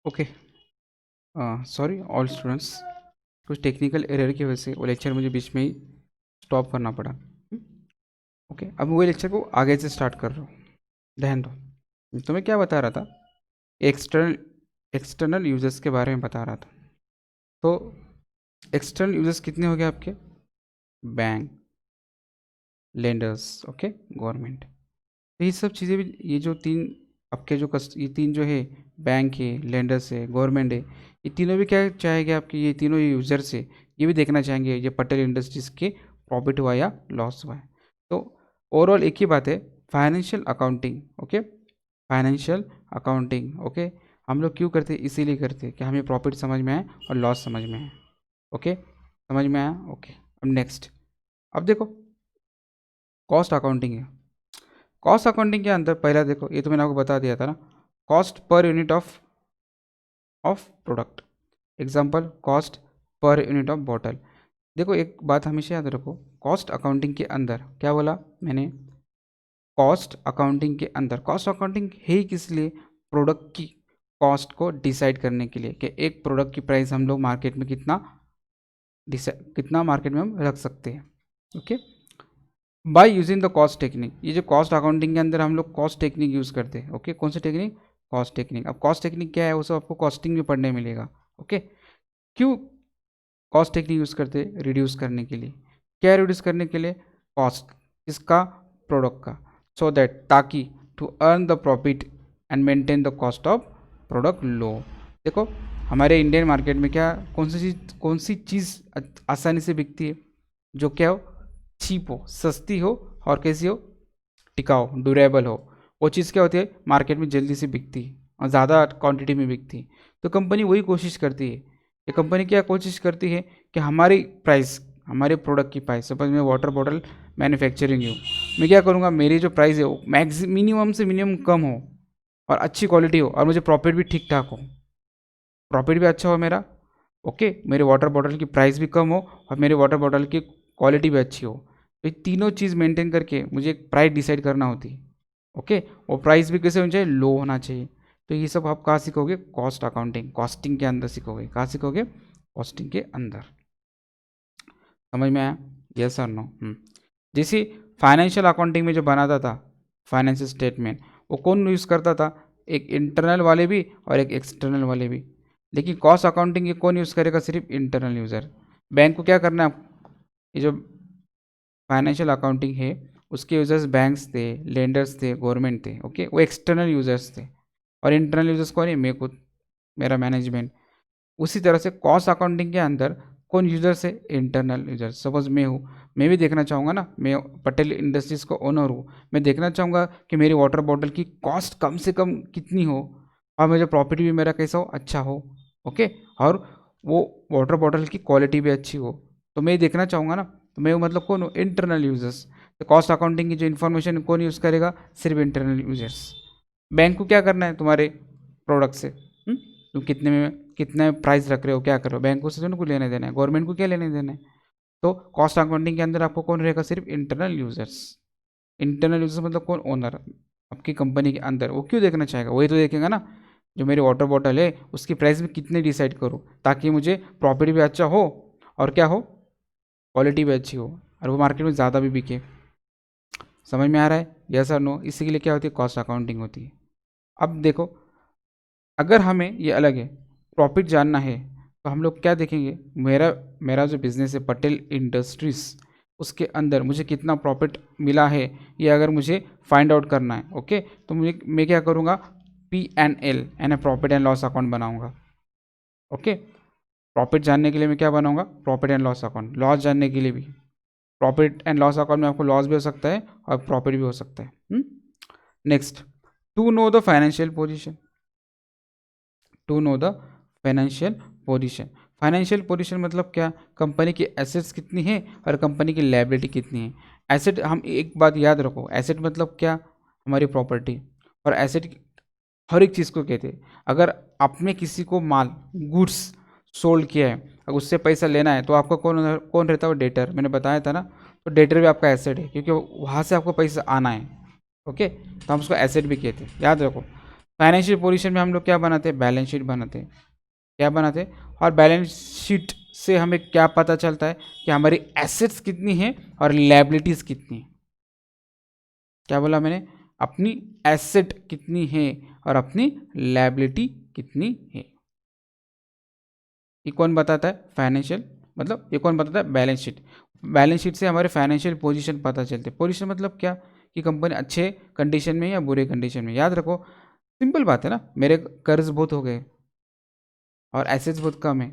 Okay, sorry all students, कुछ technical error की वजह से वो लेक्चर मुझे बीच में ही स्टॉप करना पड़ा। ओके, अब वो लेक्चर को आगे से स्टार्ट कर रहा हूँ, ध्यान दो। तो मैं क्या बता रहा था, एक्सटर्नल एक्सटर्नल यूजर्स के बारे में बता रहा था। तो एक्सटर्नल यूजर्स कितने हो गए आपके? Bank, lenders, okay, government. तो ये सब चीज़ें भी, ये जो तीन आपके जो ये तीन जो है, बैंक है, लेंडर्स है, गवर्नमेंट है, ये तीनों भी क्या चाहेंगे आपके, ये तीनों यूजर्स है, ये भी देखना चाहेंगे ये पटेल इंडस्ट्रीज़ के प्रॉफिट हुआ या लॉस हुआ है। तो ओवरऑल एक ही बात है, financial accounting, okay, financial accounting, okay, हम लोग क्यों करते हैं? इसीलिए करते हैं कि हमें प्रॉफिट समझ में आए और लॉस समझ में आए। ओके, समझ में आया? ओके, अब नेक्स्ट, अब देखो कॉस्ट अकाउंटिंग है। कॉस्ट अकाउंटिंग के अंदर पहला देखो, ये तो मैंने आपको बता दिया था ना, cost per unit of product. Example, cost per unit of bottle. देखो एक बात हमेशा याद रखो, कॉस्ट अकाउंटिंग के अंदर क्या बोला मैंने? कॉस्ट अकाउंटिंग के अंदर, कॉस्ट अकाउंटिंग है ही किस लिए? प्रोडक्ट की कॉस्ट को डिसाइड करने के लिए, कि एक प्रोडक्ट की प्राइस हम लोग मार्केट में कितना मार्केट में हम रख सकते हैं। Okay, by using the cost technique. ये जो कॉस्ट अकाउंटिंग के अंदर हम लोग कॉस्ट टेक्निक यूज़ करते हैं। ओके, कौन सी टेक्निक? Cost technique. अब कॉस्ट टेक्निक क्या है वो सब आपको कॉस्टिंग में पढ़ने मिलेगा। ओके, क्यों कॉस्ट टेक्निक यूज़ करते हैं? रिड्यूस करने के लिए। क्या रिड्यूस करने के लिए? कॉस्ट, इसका, प्रोडक्ट का, सो दैट, ताकि to earn the profit and maintain the cost of product low. देखो हमारे इंडियन मार्केट में क्या, कौन सी चीज़ आसानी से बिकती है? जो क्या हो, चीप हो, सस्ती हो, और कैसी हो, टिकाऊ, ड्यूरेबल हो। वो चीज़ क्या होती है, मार्केट में जल्दी से बिकती है और ज़्यादा क्वांटिटी में बिकती है। तो कंपनी वही कोशिश करती है, ये कंपनी क्या कोशिश करती है कि हमारी प्राइस, हमारे प्रोडक्ट की प्राइस, सपोज मैं वाटर बॉटल मैन्युफैक्चरिंग हूँ, मैं क्या करूँगा, मेरी जो प्राइस है वो मिनिमम से मिनिमम कम हो और अच्छी क्वालिटी हो, और मुझे प्रॉफिट भी ठीक ठाक हो, प्रॉफिट भी अच्छा हो मेरा। ओके, मेरे वाटर बॉटल की प्राइस भी कम हो और मेरे वाटर बॉटल की क्वालिटी भी अच्छी हो। तो ये तीनों चीज़ मेंटेन करके मुझे एक प्राइस डिसाइड करना होती है। ओके, और प्राइस भी कैसे होना चाहिए? लो होना चाहिए। तो ये सब आप कहाँ सीखोगे? कॉस्ट अकाउंटिंग, कॉस्टिंग के अंदर सीखोगे। कहाँ सीखोगे? कॉस्टिंग के अंदर। समझ में आया? यस और नो? जैसे फाइनेंशियल अकाउंटिंग में जो बनाता था फाइनेंशियल स्टेटमेंट, वो कौन यूज़ करता था? एक इंटरनल वाले भी और एक एक्सटर्नल वाले भी। लेकिन कॉस्ट अकाउंटिंग ये कौन यूज़ करेगा? सिर्फ इंटरनल यूज़र। बैंक को क्या करना है, ये जो फाइनेंशियल अकाउंटिंग है उसके यूजर्स बैंक्स थे, लेंडर्स थे, गवर्नमेंट थे। ओके, वो एक्सटर्नल यूजर्स थे, और इंटरनल यूजर्स कौन है? मैं खुद, मेरा मैनेजमेंट। उसी तरह से कॉस्ट अकाउंटिंग के अंदर कौन यूजर्स है? Internal users. सपोज मैं हूँ, मैं भी देखना चाहूँगा ना, मैं पटेल इंडस्ट्रीज़ का ओनर हूँ, मैं देखना चाहूँगा कि मेरी वाटर बॉटल की कॉस्ट कम से कम कितनी हो, और मुझे प्रॉफिट भी मेरा कैसा हो? अच्छा हो। ओके, और वो वाटर बॉटल की क्वालिटी भी अच्छी हो, तो मैं देखना चाहूँगा ना। तो मैं मतलब कौन हूँ? Internal users. तो कॉस्ट अकाउंटिंग की जो इन्फॉर्मेशन कौन यूज़ करेगा? सिर्फ इंटरनल यूजर्स। बैंक को क्या करना है तुम्हारे प्रोडक्ट से? तुम कितने प्राइस रख रहे हो, क्या कर रहे हो, बैंक को से उनको लेने देना है, गवर्नमेंट को क्या लेने देना है। तो कॉस्ट अकाउंटिंग के अंदर आपको कौन रहेगा? सिर्फ इंटरनल यूजर्स। इंटरनल यूजर्स मतलब कौन? ओनर। आपकी कंपनी के अंदर वो क्यों देखना चाहेगा? वही तो देखेगा ना, जो मेरी वाटर बॉटल है उसकी प्राइस में कितने डिसाइड करूँ, ताकि मुझे प्रॉफिट भी अच्छा हो और क्या हो, क्वालिटी भी अच्छी हो, और वो मार्केट में ज़्यादा भी बिके। समझ में आ रहा है? यस और नो? इसी के लिए क्या होती है? कॉस्ट अकाउंटिंग होती है। अब देखो, अगर हमें ये अलग है, प्रॉफिट जानना है, तो हम लोग क्या देखेंगे? मेरा मेरा जो बिज़नेस है पटेल इंडस्ट्रीज़, उसके अंदर मुझे कितना प्रॉफिट मिला है, ये अगर मुझे फाइंड आउट करना है, ओके, तो मैं क्या करूँगा? P&L यानी प्रॉफिट एंड लॉस अकाउंट बनाऊँगा। ओके, प्रॉफिट जानने के लिए मैं क्या बनाऊँगा? Profit and loss account. Loss जानने के लिए भी, प्रॉफिट एंड लॉस अकाउंट में आपको लॉस भी हो सकता है और प्रॉफिट भी हो सकता है। Next, to know the financial position. To know the financial position. Financial position मतलब क्या? कंपनी की एसेट्स कितनी है और कंपनी की लायबिलिटी कितनी है। एसेट, हम एक बात याद रखो, एसेट मतलब क्या? हमारी प्रॉपर्टी। और एसेट हर एक चीज़ को कहते हैं। अगर आपने किसी को माल, गुड्स सोल्ड किया है, अगर उससे पैसा लेना है, तो आपका कौन कौन रहता है? वो डेटर। मैंने बताया था ना, तो डेटर भी आपका एसेट है, क्योंकि वहाँ से आपको पैसा आना है। ओके, तो हम उसको एसेट भी कहते हैं, याद रखो। फाइनेंशियल पोजीशन में हम लोग क्या बनाते हैं, बैलेंस शीट बनाते हैं, क्या बनाते हैं। और बैलेंस शीट से हमें क्या पता चलता है कि हमारी एसेट्स कितनी हैं और लायबिलिटीज कितनी हैं। क्या बोला मैंने, अपनी एसेट कितनी है और अपनी लायबिलिटी कितनी है। ये कौन बताता है, फाइनेंशियल, मतलब ये कौन बताता है, बैलेंस शीट। बैलेंस शीट से हमारे फाइनेंशियल पोजीशन पता चलते हैं। पोजीशन मतलब क्या, कि कंपनी अच्छे कंडीशन में या बुरे कंडीशन में। याद रखो, सिंपल बात है ना, मेरे कर्ज बहुत हो गए और एसेट्स बहुत कम है,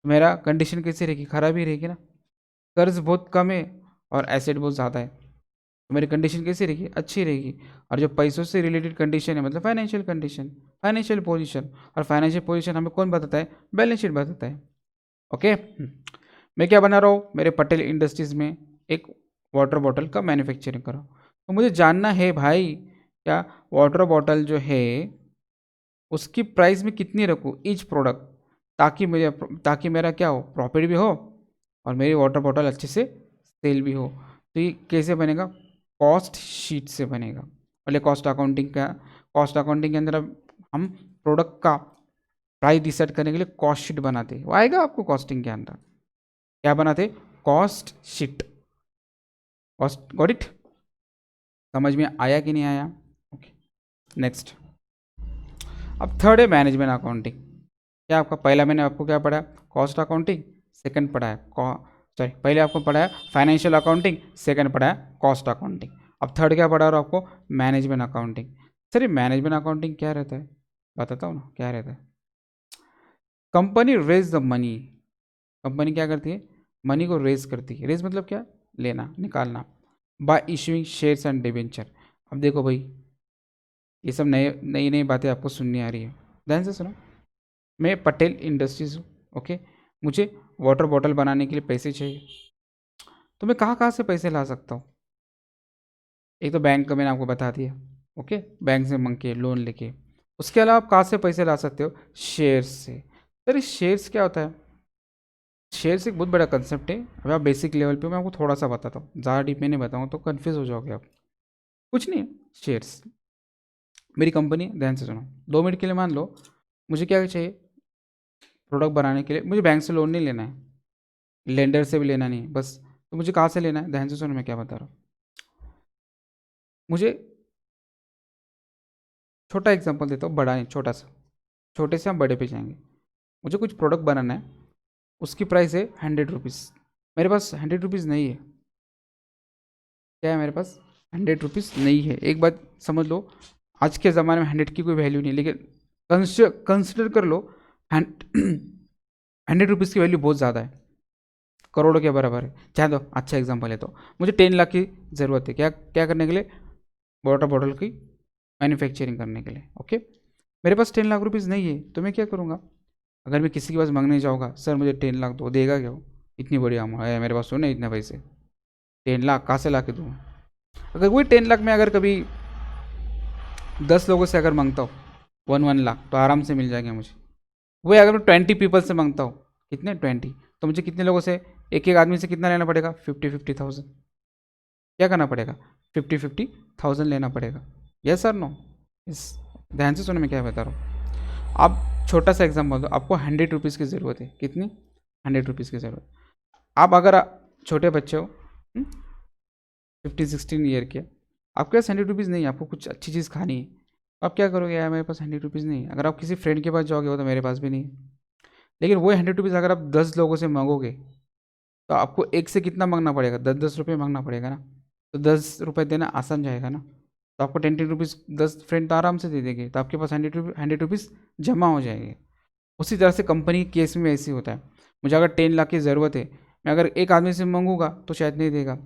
मेरा कंडीशन कैसी रहेगी, खराब ही रहेगी ना। कर्ज बहुत कम है और एसेट बहुत ज़्यादा है, तो मेरी कंडीशन कैसी रहेगी, अच्छी रहेगी। और जो पैसों से रिलेटेड कंडीशन है, मतलब फाइनेंशियल कंडीशन, फाइनेंशियल पोजीशन, और फाइनेंशियल पोजीशन हमें कौन बताता है, बैलेंस शीट बताता है। ओके। मैं क्या बना रहा हूँ, मेरे पटेल इंडस्ट्रीज़ में एक वाटर बॉटल का मैन्युफैक्चरिंग कर रहा हूँ। तो मुझे जानना है भाई, क्या वाटर बॉटल जो है उसकी प्राइस में कितनी रखूँ ईच प्रोडक्ट, ताकि मेरा क्या हो, प्रॉफिट भी हो और मेरी वाटर बॉटल अच्छे से सेल भी हो। तो ये कैसे बनेगा, कॉस्ट शीट से बनेगा। पहले कॉस्ट अकाउंटिंग के अंदर अब हम प्रोडक्ट का प्राइस डिसाइड करने के लिए कॉस्ट शीट बनाते हैं। वो आएगा आपको कॉस्टिंग के अंदर, क्या बनाते, cost sheet. Cost, got it, समझ में आया कि नहीं आया। Okay, next. अब थर्ड है मैनेजमेंट अकाउंटिंग। क्या आपका पहला मैंने आपको क्या पढ़ा, कॉस्ट अकाउंटिंग, सेकंड पढ़ा है सॉरी, पहले आपको पढ़ा है फाइनेंशियल अकाउंटिंग, सेकंड पढ़ा है कॉस्ट अकाउंटिंग। अब थर्ड क्या पढ़ा रहा हूँ आपको, मैनेजमेंट अकाउंटिंग। सर ये मैनेजमेंट अकाउंटिंग क्या रहता है, बताता हूँ ना क्या रहता है। Company raise the money, company क्या करती है, मनी को रेज करती है। रेज मतलब क्या, लेना, निकालना, bye issuing shares and debenture. अब देखो भाई, ये सब नई नई नई बातें आपको सुननी आ रही है, ध्यान से सुनो। मैं पटेल इंडस्ट्रीज हूँ, ओके। मुझे वाटर बॉटल बनाने के लिए पैसे चाहिए, तो मैं कहाँ कहाँ से पैसे ला सकता हूँ। एक तो बैंक का मैंने आपको बता दिया, ओके, बैंक से मांग के लोन लेके। उसके अलावा आप कहाँ से पैसे ला सकते हो, शेयर्स से। सर इस शेयर्स क्या होता है, शेयर्स एक बहुत बड़ा कंसेप्ट है। अभी आप बेसिक लेवल पे मैं आपको थोड़ा सा बताता हूँ, ज़्यादा डीप में नहीं बताऊँ तो कन्फ्यूज़ हो जाओगे आप। कुछ नहीं है, शेयर्स, मेरी कंपनी है, ध्यान से सुनो। 2 मिनट के लिए मान लो मुझे क्या चाहिए, प्रोडक्ट बनाने के लिए मुझे बैंक से लोन नहीं लेना है, लेंडर से भी लेना नहीं है, बस तो मुझे कहाँ से लेना है, ध्यान से सुनो मैं क्या बता रहा हूँ। मुझे छोटा एग्जांपल देता हूँ, बड़ा नहीं, छोटा सा। छोटे से हम बड़े पे जाएंगे। मुझे कुछ प्रोडक्ट बनाना है, उसकी प्राइस है 100 रुपीज़। मेरे पास 100 रुपीज़ नहीं है, क्या है मेरे पास, 100 रुपीज़ नहीं है। एक बात समझ लो, आज के ज़माने में 100 की कोई वैल्यू नहीं, लेकिन कंसिडर कर लो, 100 रुपीज़ की वैल्यू बहुत ज़्यादा है, करोड़ों के बराबर है। चाहे तो अच्छा एग्जांपल है, तो मुझे 10 लाख की ज़रूरत है, क्या क्या करने के लिए, वाटर बॉटल की मैन्युफैक्चरिंग करने के लिए, ओके। मेरे पास 10 लाख रुपीज़ नहीं है, तो मैं क्या करूँगा, अगर मैं किसी के पास मांगने जाऊँगा, सर मुझे 10 लाख दो, देगा क्या वो, इतनी बड़ी अमाउंट है मेरे पास, तो नहीं इतने पैसे, 10 लाख कहाँ से ला के दूँ। अगर वही 10 लाख में अगर कभी 10 लोगों से अगर मांगता हूँ, 1 1 लाख, तो आराम से मिल जाएंगे मुझे। वही अगर मैं 20 पीपल से मांगता हूँ, कितने, 20, तो मुझे कितने लोगों से, एक एक आदमी से कितना लेना पड़ेगा, 50 50 थाउजेंड। क्या करना पड़ेगा, 50 50 थाउजेंड लेना पड़ेगा। Yes sir, no, yes. ध्यान से सुनो मैं क्या बता रहा हूँ। आप छोटा सा एग्जाम्पल दो, आपको 100 रुपीज़ की ज़रूरत है, कितनी, 100 रुपीज़ की ज़रूरत। आप अगर छोटे बच्चे हो, 15 16 ईयर के, आपके पास 100 रुपीज़ नहीं है, आपको कुछ अच्छी चीज़ खानी है, तो आप क्या करोगे, यार मेरे पास 100 रुपीज़ नहीं है। अगर आप किसी फ्रेंड के पास जाओगे, वो तो मेरे पास भी नहीं है, लेकिन वही 100 रुपीज़ अगर आप 10 लोगों से मांगोगे, तो आपको एक से कितना मांगना पड़ेगा, 10 10 रुपये मांगना पड़ेगा ना। तो 10 रुपये देना आसान जाएगा ना, तो आपको 10 10 रुपीज़ 10 फ्रेंड तो आराम से दे देंगे, तो आपके पास 100 रुपीज़ जमा हो जाएंगे। उसी तरह से कंपनी के केस में ऐसे ही होता है। मुझे अगर 10 लाख की ज़रूरत है, मैं अगर एक आदमी से मांगूंगा तो शायद नहीं देगा,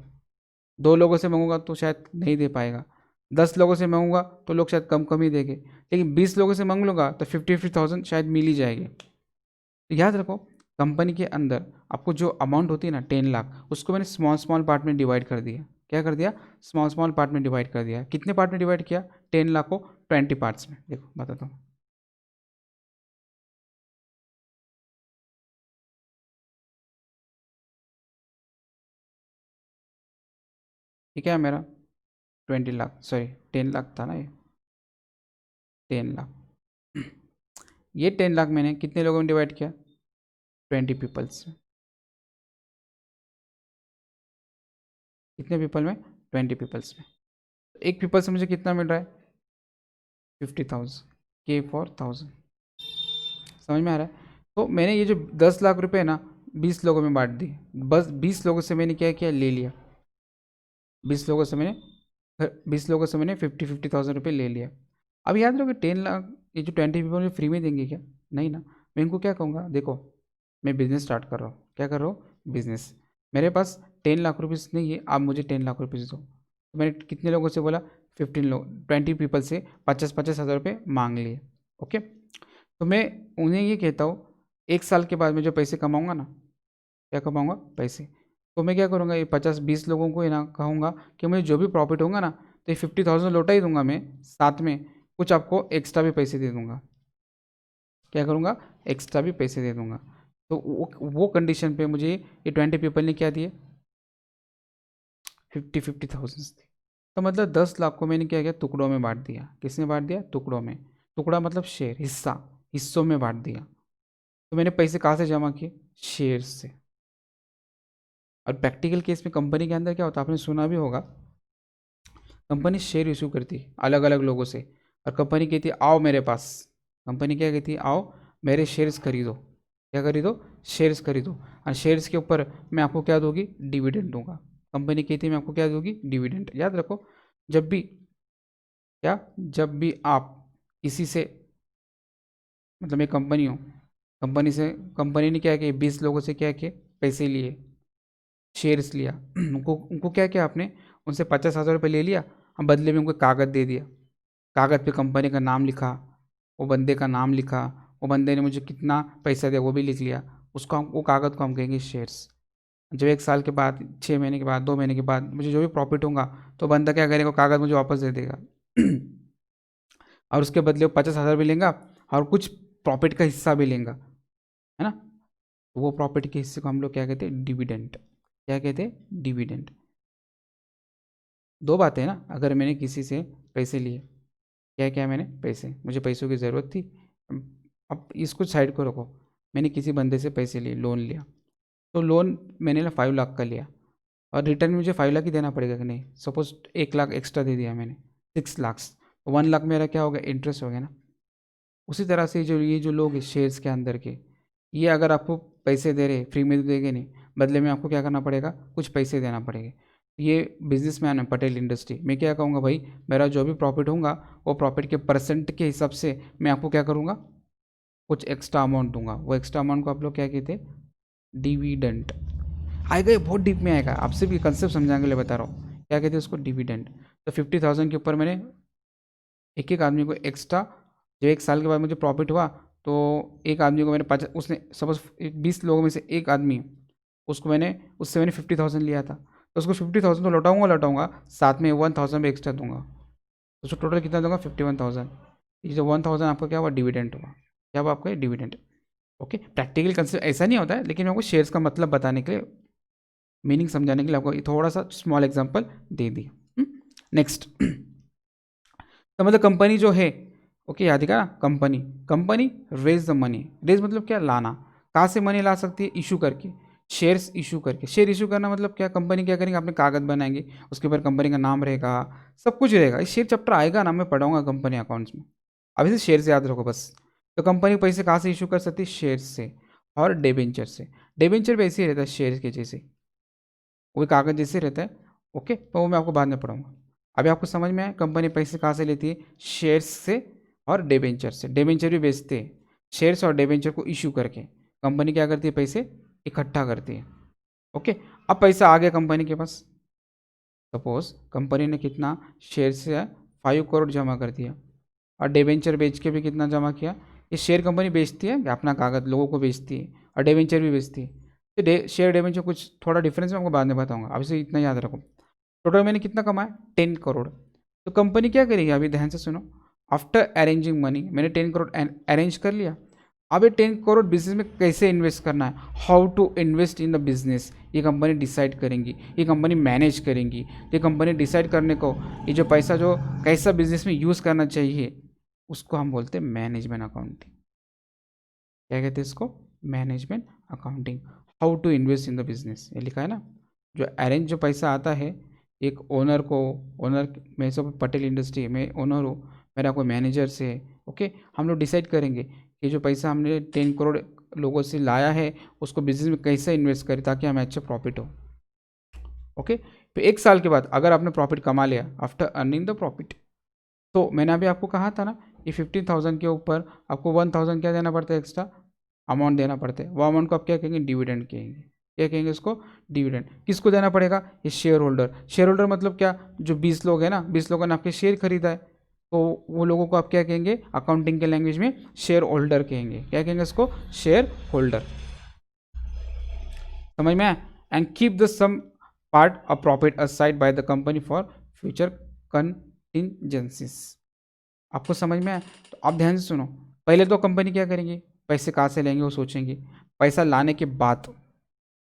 2 लोगों से मांगूंगा तो शायद नहीं दे पाएगा, 10 लोगों से मांगूंगा तो लोग शायद कम कम ही देंगे, लेकिन 20 लोगों से मांग लूंगा तो 50 50 थाउजेंड शायद मिल ही जाएगी। तो याद रखो, कंपनी के अंदर आपको जो अमाउंट होती है ना, 10 लाख, उसको मैंने स्मॉल स्मॉल पार्ट में डिवाइड कर दिया। क्या कर दिया, स्मॉल स्मॉल पार्ट में डिवाइड कर दिया। कितने पार्ट में डिवाइड किया, 10 लाख को 20 पार्ट्स में। देखो बताता हूँ, ठीक है मेरा 20 लाख, सॉरी 10 लाख था ना ये, 10 लाख। ये 10 लाख मैंने कितने लोगों में डिवाइड किया? 20 पीपल्स में। कितने पीपल में? 20 पीपल्स में। एक पीपल से मुझे कितना मिल रहा है? 50,000, K/1000। समझ में आ रहा है? तो मैंने ये जो 10 लाख रुपए ना 20 लोगों में बांट दिए। बस 20 लोगों से मैंने क्या किया? ले लिया। 20 लोगों से मैंने 50,000 रुपये ले लिया। अब याद रखो 10 लाख ये जो 20 पीपल मुझे फ्री में देंगे क्या? नहीं ना। मैं इनको क्या कहूँगा? देखो मैं बिज़नेस स्टार्ट कर रहा हूँ। क्या कर रहा हूँ? बिज़नेस। मेरे पास 10 लाख रुपीज़ नहीं है, आप मुझे 10 लाख रुपीज़ दो। तो मैंने कितने लोगों से बोला? 20 पीपल से 50,000 रुपये मांग लिए। ओके, तो मैं उन्हें ये कहता हूँ 1 साल के बाद मैं जो पैसे कमाऊँगा ना, क्या कमाऊँगा? पैसे। तो मैं क्या करूँगा? ये 50-20 लोगों को ही ना कहूँगा कि मुझे जो भी प्रॉफिट होगा ना, तो ये 50,000 लौटा ही दूंगा मैं, साथ में कुछ आपको एक्स्ट्रा भी पैसे दे दूंगा। क्या करूँगा? एक्स्ट्रा भी पैसे दे दूंगा। तो वो कंडीशन पे मुझे ये 20 पीपल ने क्या दिए? 50,000 थे। तो मतलब 10 लाख को मैंने क्या किया? टुकड़ों में बांट दिया। किसने बांट दिया? टुकड़ों में। टुकड़ा मतलब शेयर, हिस्सा, हिस्सों में बांट दिया। तो मैंने पैसे कहाँ से जमा किए? शेयर से। और प्रैक्टिकल केस में कंपनी के अंदर क्या होता है, आपने सुना भी होगा, कंपनी शेयर इशू करती है अलग अलग लोगों से, और कंपनी कहती है आओ मेरे पास। कंपनी क्या कहती है? आओ मेरे शेयर्स खरीदो। क्या खरीदो? शेयर्स खरीदो। और शेयर्स के ऊपर मैं आपको क्या दूंगी? डिविडेंड दूंगा। कंपनी कहती है मैं आपको क्या दूंगी? डिविडेंड। याद रखो, जब भी क्या, जब भी आप किसी से, मतलब एक कंपनी हो, कंपनी से, कंपनी ने क्या किया? 20 लोगों से क्या किए? पैसे लिए, शेयर्स लिया। उनको उनको क्या किया आपने? उनसे 50,000 रुपये ले लिया, हम बदले में उनको कागज़ दे दिया। कागज़ पे कंपनी का नाम लिखा, वो बंदे का नाम लिखा, वो बंदे ने मुझे कितना पैसा दिया वो भी लिख लिया। उसको हम, वो कागज़ को हम कहेंगे शेयर्स। जब 1 साल के बाद, 6 महीने के बाद, 2 महीने के बाद मुझे जो भी प्रॉफिट होगा, तो बंदा क्या करेगा? कागज़ मुझे वापस दे देगा। और उसके बदले वो 50,000 भी लेगा और कुछ प्रॉफिट का हिस्सा भी लेगा, है ना? तो वो प्रॉफिट के हिस्से को हम लोग क्या कहते हैं? डिविडेंड। क्या कहते हैं? डिविडेंड। दो बातें हैं ना, अगर मैंने किसी से पैसे लिए, क्या क्या मैंने पैसे, मुझे पैसों की ज़रूरत थी, अब इसको साइड को रखो, मैंने किसी बंदे से पैसे लिए, लोन लिया, तो लोन मैंने ना 5 लाख का लिया, और रिटर्न में मुझे 5 लाख ही देना पड़ेगा कि नहीं? सपोज 1 लाख एक्स्ट्रा दे दिया मैंने, 6 लाख, तो 1 लाख मेरा क्या हो गया? इंटरेस्ट हो गया ना। उसी तरह से जो ये जो लोग हैं शेयर्स के अंदर के, ये अगर आपको पैसे दे रहे, फ्री में तो देंगे नहीं, बदले में आपको क्या करना पड़ेगा? कुछ पैसे देना पड़ेगा। ये बिजनेसमैन है पटेल इंडस्ट्री, मैं क्या कहूँगा भाई, मेरा जो भी प्रॉफिट होगा वो प्रॉफिट के परसेंट के हिसाब से मैं आपको क्या करूँगा? कुछ एक्स्ट्रा अमाउंट दूंगा। वो एक्स्ट्रा अमाउंट को आप लोग क्या कहते हैं? डिविडेंट। आएगा, ये बहुत डीप में आएगा, आपसे भी कंसेप्ट समझाने के लिए बता रहा हूँ, क्या कहते हैं उसको? डिविडेंट। तो 50,000 के ऊपर मैंने एक एक आदमी को एक्स्ट्रा, जब 1 साल के बाद मुझे प्रॉफिट हुआ, तो एक आदमी को मैंने 50, उसने सपोज 20 लोगों में से एक आदमी, उसको मैंने, उससे मैंने 50,000 लिया था, तो उसको 50,000 तो लौटाऊंगा लौटाऊंगा, साथ में 1,000 भी एक्स्ट्रा दूंगा, तो उसको टोटल कितना दूंगा? 51,000। ये जो 1,000 आपका क्या हुआ? डिविडेंट हुआ। क्या हुआ आपका? डिविडेंट। ओके, प्रैक्टिकल कंसेप्ट ऐसा नहीं होता है, लेकिन मैं आपको शेयर्स का मतलब बताने के लिए, मीनिंग समझाने के लिए आपको थोड़ा सा स्मॉल एग्जाम्पल दे दिया। नेक्स्ट, तो मतलब कंपनी जो है, ओके याद है ना, company, company raise the money. Raise मतलब क्या? लाना। कहाँ से मनी ला सकती है? इशू करके, शेयर्स इशू करके। शेयर इशू करना मतलब क्या? कंपनी क्या करेंगे? अपने कागज बनाएंगे, उसके ऊपर कंपनी का नाम रहेगा, सब कुछ रहेगा। शेयर चैप्टर आएगा ना, मैं पढ़ाऊंगा कंपनी अकाउंट्स में। अभी से शेयर से याद रखो बस। तो कंपनी पैसे कहाँ से इशू कर सकती है? शेयर से और डेबेंचर से। डेबेंचर भी ऐसे ही रहता है शेयर के जैसे, वो कागज जैसे रहता है। ओके, तो वो मैं आपको बाद में पढ़ाऊंगा। अभी आपको समझ में आया कंपनी पैसे कहाँ से लेती है? शेयर्स से और डेबेंचर से। डेबेंचर भी बेचते हैं, शेयर्स और डेबेंचर को इशू करके कंपनी क्या करती है? पैसे इकट्ठा करती है। ओके, अब पैसा आ गया कंपनी के पास। सपोज कंपनी ने कितना शेयर से 5 करोड़ जमा कर दिया, और डेबेंचर बेच के भी कितना जमा किया? ये शेयर कंपनी बेचती है, अपना कागज लोगों को बेचती है, और डेबेंचर भी बेचती है। तो शेयर डेबेंचर कुछ थोड़ा डिफरेंस मैं आपको बाद में बताऊंगा, अभी से इतना याद रखो। टोटल मैंने कितना कमाया? 10 करोड़। तो कंपनी क्या करेगी? अभी ध्यान से सुनो। आफ्टर अरेंजिंग मनी, मैंने 10 करोड़ अरेंज कर लिया। अब ये 10 करोड़ बिजनेस में कैसे इन्वेस्ट करना है, how to invest in the business, ये कंपनी डिसाइड करेंगी, ये कंपनी मैनेज करेंगी। ये कंपनी डिसाइड करने को, ये जो पैसा जो कैसा बिजनेस में यूज़ करना चाहिए, उसको हम बोलते हैं मैनेजमेंट अकाउंटिंग। क्या कहते हैं इसको? Management accounting. How to invest in the business, ये लिखा है ना। जो अरेंज जो पैसा आता है एक ओनर को, ओनर मैं सब पटेल इंडस्ट्री में ओनर हूँ, मेरा कोई मैनेजर से है, ओके। हम लोग डिसाइड करेंगे कि जो पैसा हमने 10 करोड़ लोगों से लाया है उसको बिजनेस में कैसे इन्वेस्ट करें ताकि हमें अच्छा प्रॉफिट हो, ओके। फिर 1 साल के बाद अगर आपने प्रॉफिट कमा लिया आफ्टर अर्निंग द प्रॉफिट, तो मैंने अभी आपको कहा था ना कि 15,000 के ऊपर आपको 1,000 क्या देना पड़ता है, एक्स्ट्रा अमाउंट देना पड़ता है। वो अमाउंट को आप क्या कहेंगे? डिविडेंड कहेंगे। क्या कहेंगे उसको? डिविडेंड। किसको देना पड़ेगा? ये शेयर होल्डर। शेयर होल्डर मतलब क्या? जो 20 लोग हैं ना, 20 लोगों ने आपके शेयर खरीदा है, तो वो लोगों को आप क्या कहेंगे अकाउंटिंग के लैंग्वेज में? शेयर होल्डर कहेंगे। क्या कहेंगे इसको? Share holder. समझ में आया? And keep the sum part of profit aside by the company for future contingencies. आपको समझ में आया? तो आप ध्यान से सुनो। पहले तो कंपनी क्या करेंगे? पैसे कहाँ से लेंगे वो सोचेंगे। पैसा लाने के बाद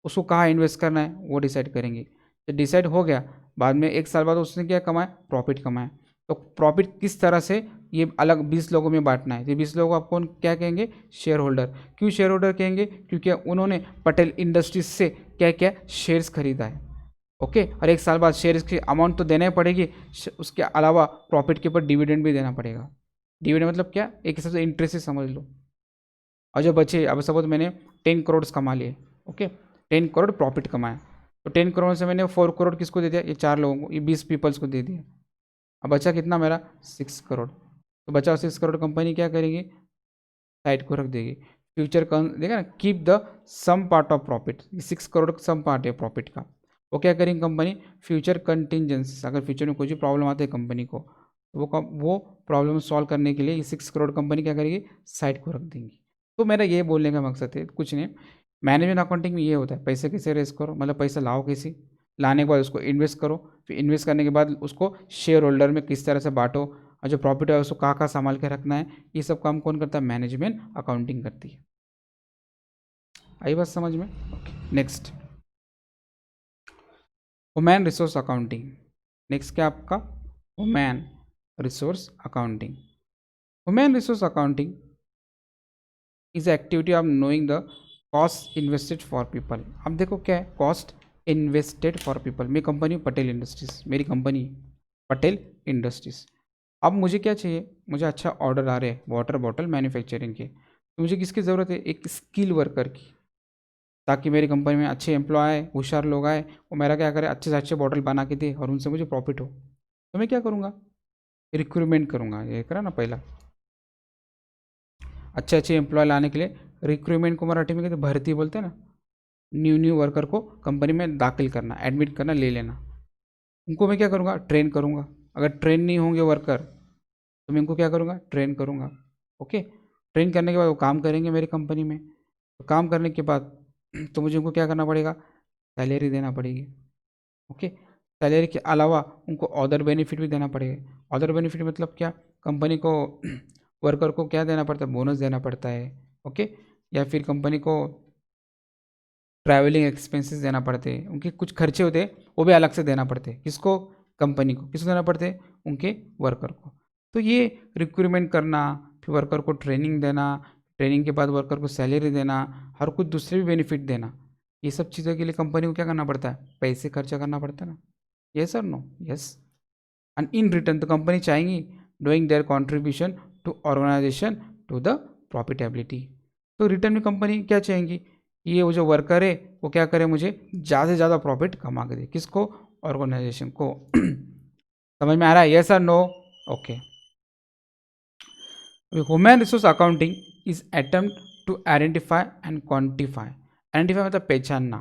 उसको कहाँ इन्वेस्ट करना है वो डिसाइड करेंगे। जब डिसाइड हो गया, बाद में 1 साल बाद उसने क्या कमाया? प्रॉफिट कमाया। तो प्रॉफिट किस तरह से ये अलग 20 लोगों में बांटना है, तो 20 लोगों को आप कौन क्या कहेंगे? Share holder. क्यों शेयर होल्डर कहेंगे? क्योंकि उन्होंने पटेल इंडस्ट्रीज से क्या क्या शेयर्स खरीदा है, ओके। और 1 साल बाद शेयर्स की अमाउंट तो देना ही पड़ेगी, उसके अलावा प्रॉफिट के ऊपर डिविडेंड भी देना पड़ेगा। डिविडेंड मतलब क्या? एक हिसाब से इंटरेस्ट ही समझ लो। और जो बचे, अब सपोज मैंने 10 करोड़ कमा लिए, ओके, 10 करोड़ प्रॉफिट कमाया, तो 10 करोड़ से मैंने 4 करोड़ किसको दे दिया? ये 4 लोगों को, ये 20 पीपल्स को दे दिया। अब बचा कितना मेरा? 6 करोड़। तो बचा 6 करोड़ कंपनी क्या करेगी? साइड को रख देगी। फ्यूचर कौन देखा ना, keep the sum part of profit. 6 crore का सम पार्ट है प्रॉफिट का, वो क्या करेंगे कंपनी? Future contingency. अगर फ्यूचर में कोई भी प्रॉब्लम आती है कंपनी को, तो वो प्रॉब्लम सॉल्व करने के लिए ये 6 करोड़ कंपनी क्या करेगी? साइड को रख देंगी। तो मेरा ये बोलने का मकसद है कुछ नहीं, मैनेजमेंट अकाउंटिंग में ये होता है पैसे कैसे रेस करो, मतलब पैसा लाओ कैसे, लाने के बाद उसको इन्वेस्ट करो, फिर इन्वेस्ट करने के बाद उसको शेयर होल्डर में किस तरह से बांटो, और जो प्रॉफिट है उसको कहाँ कहाँ संभाल के रखना है, ये सब काम कौन करता है? मैनेजमेंट अकाउंटिंग करती है। आई बात समझ में? Okay, next human resource accounting. Next क्या आपका? Human resource accounting. Human resource accounting is activity of knowing the cost invested for people. अब देखो क्या है कॉस्ट इन्वेस्टेड फॉर पीपल। मेरी कंपनी पटेल इंडस्ट्रीज, मेरी कंपनी पटेल इंडस्ट्रीज। अब मुझे क्या चाहिए? मुझे अच्छा ऑर्डर आ रहे हैं वाटर बॉटल मैन्युफैक्चरिंग के, तो मुझे किसकी ज़रूरत है? एक स्किल वर्कर की, ताकि मेरी कंपनी में अच्छे एम्प्लॉय आए, होशियार लोग आए, वो मेरा क्या करे? अच्छे से अच्छे बॉटल बना के दे और उनसे मुझे प्रॉफिट हो। तो मैं क्या करूँगा? रिक्रूटमेंट करूँगा। ये करा ना पहला, अच्छे अच्छे एम्प्लॉय लाने के लिए रिक्रूटमेंट को मराठी में कहते भर्ती बोलते हैं ना। न्यू न्यू वर्कर को कंपनी में दाखिल करना, एडमिट करना, ले लेना। उनको मैं क्या करूँगा? ट्रेन करूँगा। अगर ट्रेन नहीं होंगे वर्कर तो मैं इनको क्या करूँगा? ट्रेन करूँगा, ओके। ट्रेन करने के बाद वो काम करेंगे मेरी कंपनी में, तो काम करने के बाद तो मुझे उनको क्या करना पड़ेगा? सैलरी देना पड़ेगी, ओके। सैलरी के अलावा उनको अदर बेनिफिट भी देना पड़ेगा। अदर बेनिफिट मतलब क्या? कंपनी को वर्कर को क्या देना पड़ता है? बोनस देना पड़ता है, ओके। या फिर कंपनी को ट्रैवलिंग एक्सपेंसेस देना पड़ते हैं, उनके कुछ खर्चे होते हैं वो भी अलग से देना पड़ते हैं। किसको? कंपनी को। किसको देना पड़ते हैं? उनके वर्कर को। तो ये रिक्रूटमेंट करना, फिर वर्कर को ट्रेनिंग देना, ट्रेनिंग के बाद वर्कर को सैलरी देना, हर कुछ दूसरे भी बेनिफिट देना, ये सब चीज़ों के लिए कंपनी को क्या करना पड़ता है? पैसे खर्चा करना पड़ता है ना। यस और no? Yes. And in return तो कंपनी चाहेंगी doing their contribution to organisation to the profitability. तो रिटर्न में कंपनी क्या चाहेंगी? ये वो जो वर्कर है वो क्या करे? मुझे ज़्यादा से ज़्यादा प्रॉफिट कमा के दे। किसको? ऑर्गेनाइजेशन को। समझ में आ रहा है? यस और no? Okay. Human resource accounting is attempt to identify and quantify. Identify मतलब पहचानना।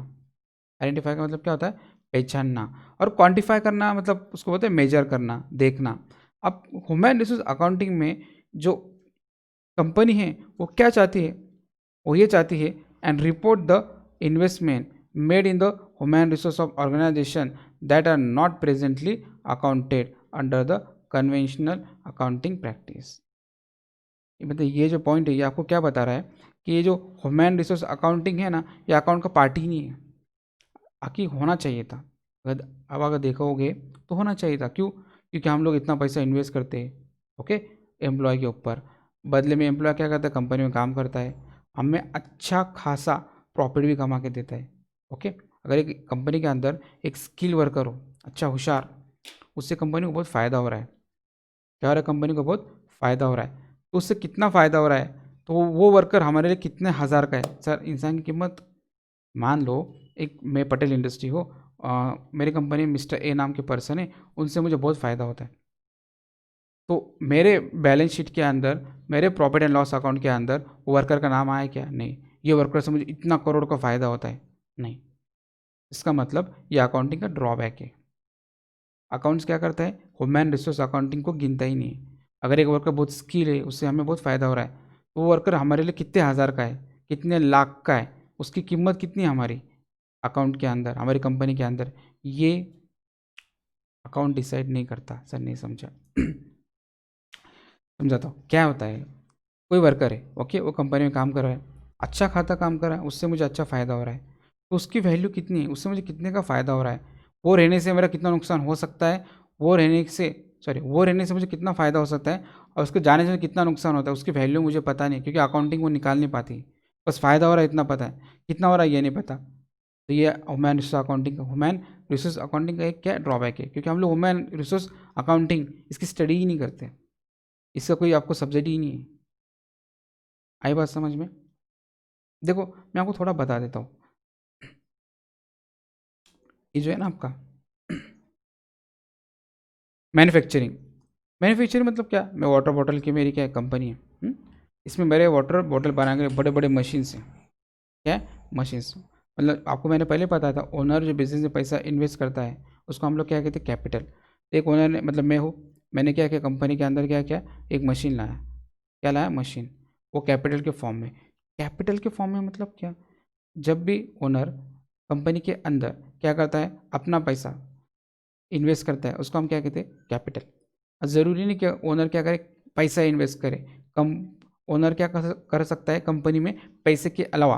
आइडेंटिफाई का मतलब क्या होता है? पहचानना। और क्वांटिफाई करना मतलब उसको बोलते हैं मेजर करना, देखना। अब ह्यूमन रिसोर्स अकाउंटिंग में जो कंपनी है वो क्या चाहती है? वो ये चाहती है and report the investment made in the human resource of organisation that are not presently accounted under the conventional accounting practice. मतलब ये जो पॉइंट है ये आपको क्या बता रहा है कि ये जो ह्यूमन रिसोर्स अकाउंटिंग है ना, ये अकाउंट का पार्ट ही नहीं है। आखिर होना चाहिए था। अगर देखोगे तो होना चाहिए था। क्यों? क्योंकि हम लोग इतना पैसा इन्वेस्ट करते हैं, ओके। एम्प्लॉय के ऊपर। बदले में एम्प्लॉय क्या करता है, कंपनी में काम करता है, हमें अच्छा खासा प्रॉफिट भी कमा के देता है। ओके, अगर एक कंपनी के अंदर एक स्किल वर्कर हो, अच्छा होशियार, उससे कंपनी को बहुत फ़ायदा हो रहा है। क्या हो रहा है, कंपनी को बहुत फ़ायदा हो रहा है। तो उससे कितना फ़ायदा हो रहा है, तो वो वर्कर हमारे लिए कितने हज़ार का है। सर इंसान की कीमत, मान लो एक मैं पटेल इंडस्ट्री हो, मेरी कंपनी में मिस्टर ए नाम के पर्सन है, उनसे मुझे बहुत फ़ायदा होता है। तो मेरे बैलेंस शीट के अंदर, मेरे प्रॉफिट एंड लॉस अकाउंट के अंदर वर्कर का नाम आया क्या? नहीं। ये वर्कर से मुझे इतना करोड़ का फ़ायदा होता है, नहीं। इसका मतलब ये अकाउंटिंग का ड्रॉबैक है। अकाउंट्स क्या करता है, ह्यूमन रिसोर्स अकाउंटिंग को गिनता ही नहीं है। अगर एक वर्कर बहुत स्किल है, उससे हमें बहुत फ़ायदा हो रहा है, तो वो वर्कर हमारे लिए कितने हज़ार का है, कितने लाख का है, उसकी कीमत कितनी है हमारी अकाउंट के अंदर, हमारी कंपनी के अंदर, ये अकाउंट डिसाइड नहीं करता। सर नहीं समझा। समझाता हूँ क्या होता है। कोई वर्कर है, ओके, वो कंपनी में काम कर रहा है, अच्छा खाता काम कर रहा है, उससे मुझे अच्छा फ़ायदा हो रहा है, तो उसकी वैल्यू कितनी है, उससे मुझे कितने का फ़ायदा हो रहा है, वो रहने से मेरा कितना नुकसान हो सकता है, वो रहने से मुझे कितना फ़ायदा हो सकता है, और उसको जाने से कितना नुकसान होता है, उसकी वैल्यू मुझे पता नहीं, क्योंकि अकाउंटिंग वो निकाल नहीं पाती। बस फ़ायदा हो रहा है इतना पता है, कितना हो रहा है ये नहीं पता। तो ये ह्यूमन रिसोर्स अकाउंटिंग का एक क्या ड्रॉबैक है, क्योंकि हम लोग ह्यूमन रिसोर्स अकाउंटिंग इसकी स्टडी ही नहीं करते, इसका कोई आपको सब्जेक्ट ही नहीं है। आई बात समझ में? देखो मैं आपको थोड़ा बता देता हूँ। ये जो है ना आपका मैन्युफैक्चरिंग, मैन्युफैक्चरिंग मतलब क्या, मैं वाटर बॉटल की मेरी क्या कंपनी है, इसमें मेरे वाटर बॉटल बनाने के बड़े बड़े मशीन्स हैं। क्या है, मशीन्स। मतलब आपको मैंने पहले बताया था, ओनर जो बिजनेस में पैसा इन्वेस्ट करता है उसको हम लोग क्या कहते हैं, कैपिटल। एक ओनर ने, मतलब मैं हूँ, मैंने क्या किया कंपनी के अंदर, क्या क्या, एक मशीन लाया। क्या लाया, मशीन। वो कैपिटल के फॉर्म में। कैपिटल के फॉर्म में मतलब क्या, जब भी ओनर कंपनी के अंदर क्या करता है, अपना पैसा इन्वेस्ट करता है, उसको हम क्या कहते हैं, कैपिटल। ज़रूरी नहीं कि ओनर क्या करे, पैसा इन्वेस्ट करे। कम ओनर क्या कर सकता है कंपनी में, पैसे के अलावा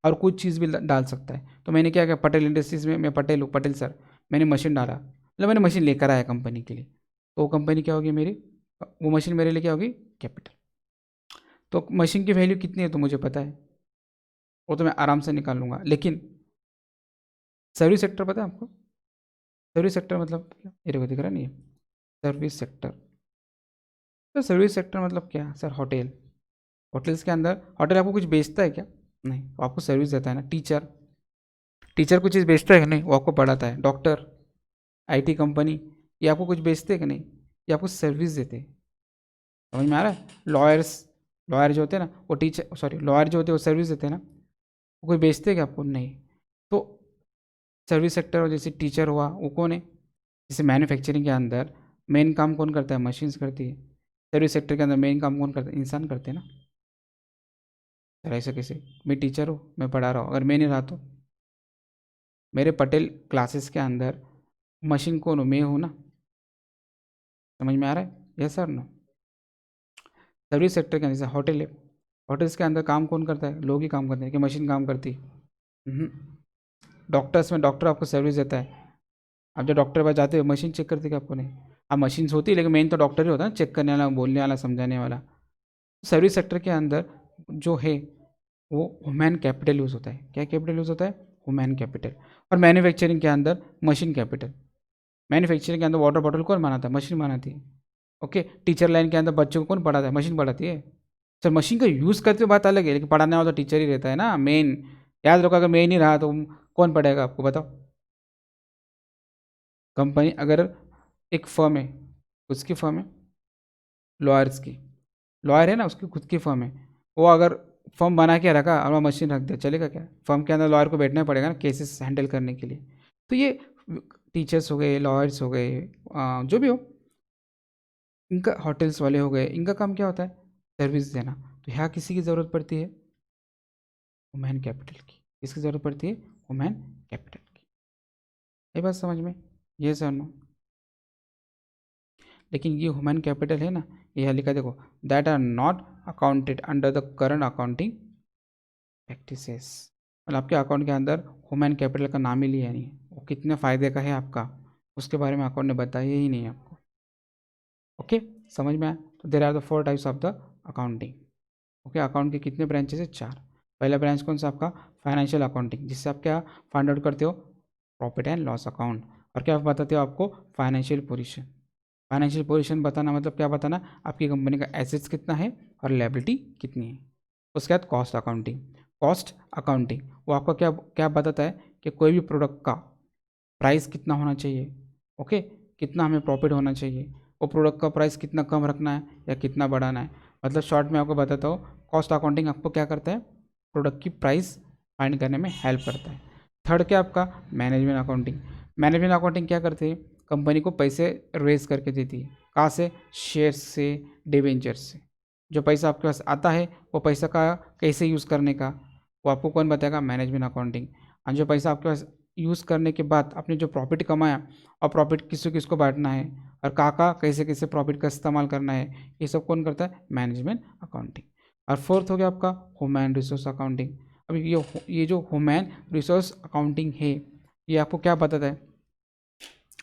और कुछ चीज़ भी डाल सकता है। तो मैंने क्या किया, पटेल इंडस्ट्रीज़ में, मैं पटेल हूँ, पटेल सर, मैंने मशीन डाला, मतलब मैंने मशीन लेकर आया कंपनी के लिए, तो वो कंपनी क्या होगी मेरी, वो मशीन मेरे लिए क्या होगी, कैपिटल। तो मशीन की वैल्यू कितनी है तो मुझे पता है, वो तो मैं आराम से निकाल लूँगा। लेकिन सर्विस सेक्टर पता है आपको, सर्विस सेक्टर मतलब क्या, मेरे को दिख रहा नहीं है, सर्विस सेक्टर। तो सर्विस सेक्टर मतलब क्या सर, होटल, होटल्स के अंदर, होटल आपको कुछ बेचता है क्या, नहीं, वो आपको सर्विस देता है ना। टीचर, टीचर कुछ चीज़ बेचता है कि नहीं, वो आपको पढ़ाता है। डॉक्टर, आईटी कंपनी, ये आपको कुछ बेचते हैं कि नहीं, ये आपको सर्विस देते हैं। समझ में आ रहा है? लॉयर्स, लॉयर जो होते हैं ना वो टीचर, सॉरी लॉयर जो होते हैं वो सर्विस देते हैं ना, वो कोई बेचते हैं क्या आपको, नहीं। तो सर्विस सेक्टर, जैसे टीचर हुआ वो कौन है, जैसे मैन्युफैक्चरिंग के अंदर मेन काम कौन करता है, मशीन्स करती है। सर्विस सेक्टर के अंदर मेन काम कौन करता है, इंसान करते हैं ना। सर ऐसे कैसे, मैं टीचर हूँ, मैं पढ़ा रहा हूँ, अगर मैं नहीं रहा तो, मेरे पटेल क्लासेस के अंदर मशीन कौन हूँ, मैं हूँ ना। समझ में आ रहा है, yes sir no. Service sector के अंदर जैसे होटल है, होटल्स के अंदर काम कौन करता है, लोग ही काम करते हैं कि मशीन काम करती है। डॉक्टर्स में डॉक्टर आपको सर्विस देता है, आप जब डॉक्टर के पास जाते हो मशीन चेक करते कि आपको, नहीं। अब मशीन्स होती है लेकिन मेन तो डॉक्टर ही होता है ना, चेक करने वाला, बोलने वाला, समझाने वाला। सर्विस सेक्टर के अंदर जो है वो ह्यूमन कैपिटल यूज़ होता है। क्या कैपिटल यूज़ होता है, ह्यूमन कैपिटल। और मैन्युफैक्चरिंग के अंदर मशीन कैपिटल। मैन्युफैक्चरिंग के अंदर वाटर बॉटल कौन बनाता है, मशीन बनाती है। ओके, टीचर लाइन के अंदर बच्चों को कौन पढ़ाता है, मशीन पढ़ाती है। सर मशीन का यूज़ करते हुए बात अलग है, लेकिन पढ़ाने वाला तो टीचर ही रहता है ना, मेन। याद रखो, अगर मेन ही रहा तो कौन पढ़ेगा आपको, बताओ। कंपनी अगर एक फर्म है, उसकी फर्म है लॉयर्स की, लॉयर है ना, उसकी खुद की फर्म है, वो अगर फर्म बना के रखा और वहाँ मशीन रख दिया, चलेगा क्या? फर्म के अंदर लॉयर को बैठना पड़ेगा ना केसेस हैंडल करने के लिए। तो ये टीचर्स हो गए, लॉयर्स हो गए, जो भी हो, इनका, होटल्स वाले हो गए, इनका काम क्या होता है, सर्विस देना। तो यहाँ किसी की ज़रूरत पड़ती है, ह्यूमन कैपिटल की। किसकी ज़रूरत पड़ती है, ह्यूमन कैपिटल की। ये बात समझ में, ये सर नो। लेकिन ये ह्यूमन कैपिटल है ना, ये लिखा देखो, that are not accounted under the current accounting practices. मतलब आपके अकाउंट के अंदर ह्यूमन कैपिटल का नाम ही लिया नहीं है, वो कितने फ़ायदे का है आपका, उसके बारे में अकाउंट ने बताया ही नहीं है आपको। ओके, समझ में आया? तो there are the 4 types of the accounting. Okay, account के कितने ब्रांचेस है? 4। पहला ब्रांच कौन सा आपका? फाइनेंशियल अकाउंटिंग, जिससे आप क्या फाइंड आउट करते हो? Profit and loss account. और क्या बताते हो आपको? Financial position. फाइनेंशियल पोजीशन बताना मतलब क्या बताना? आपकी कंपनी का एसेट्स कितना है और लायबिलिटी कितनी है। उसके बाद कॉस्ट अकाउंटिंग। कॉस्ट अकाउंटिंग वो आपका क्या क्या बताता है कि कोई भी प्रोडक्ट का प्राइस कितना होना चाहिए, ओके, कितना हमें प्रॉफिट होना चाहिए, वो प्रोडक्ट का प्राइस कितना कम रखना है या कितना बढ़ाना है। मतलब शॉर्ट में आपको बताता हूँ, कॉस्ट अकाउंटिंग आपको क्या करता है? प्रोडक्ट की प्राइस फाइंड करने में हेल्प करता है। थर्ड क्या आपका? Management accounting. मैनेजमेंट अकाउंटिंग क्या करती है? कंपनी को पैसे रेज करके देती है। कहाँ से? शेयर्स से, डिवेंचर्स से। जो पैसा आपके पास आता है वो पैसा का कैसे यूज़ करने का वो आपको कौन बताएगा? Management accounting. और जो पैसा आपके पास यूज़ करने के बाद आपने जो प्रॉफिट कमाया और प्रॉफिट किसको किसको बांटना है और कहाँ कैसे कैसे प्रॉफिट का इस्तेमाल करना है, ये सब कौन करता है? Management accounting. और फोर्थ हो गया आपका ह्यूमन रिसोर्स अकाउंटिंग। अभी ये जो ह्यूमन रिसोर्स अकाउंटिंग है ये आपको क्या बताता है?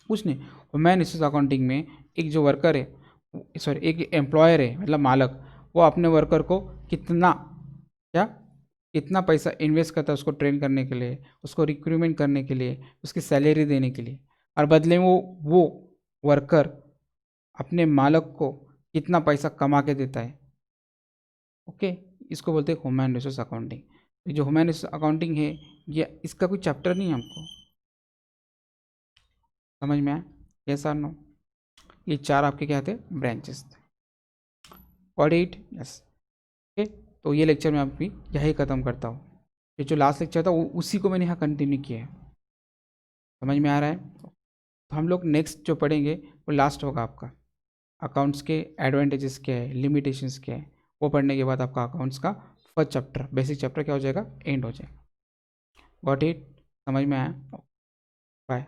कुछ नहीं। ह्यूमन रिसोर्स अकाउंटिंग में एक जो वर्कर है, सॉरी एक एम्प्लॉयर है मतलब मालक, वो अपने वर्कर को कितना क्या कितना पैसा इन्वेस्ट करता है उसको ट्रेन करने के लिए, उसको रिक्रूटमेंट करने के लिए, उसकी सैलरी देने के लिए, और बदले में वो वर्कर अपने मालक को कितना पैसा कमा के देता है। ओके, इसको बोलते हैं ह्यूमन रिसोर्स अकाउंटिंग। ये जो ह्यूमन रिसोर्स अकाउंटिंग है ये इसका कोई चैप्टर नहीं है, हमको समझ में आया? यस और नो? ये 4 आपके क्या थे? ब्रांचेस थे। Got it? यस। ओके, तो ये लेक्चर मैं अभी यही ख़त्म करता हूँ। ये जो लास्ट लेक्चर था उसी को मैंने यहाँ कंटिन्यू किया है। समझ में आ रहा है? तो हम लोग नेक्स्ट जो पढ़ेंगे वो लास्ट होगा आपका अकाउंट्स के एडवांटेजेस क्या है, लिमिटेशंस क्या है। वो पढ़ने के बाद आपका अकाउंट्स का फर्स्ट चैप्टर, बेसिक चैप्टर क्या हो जाएगा? एंड हो जाएगा। Got it? समझ में आया? बाय।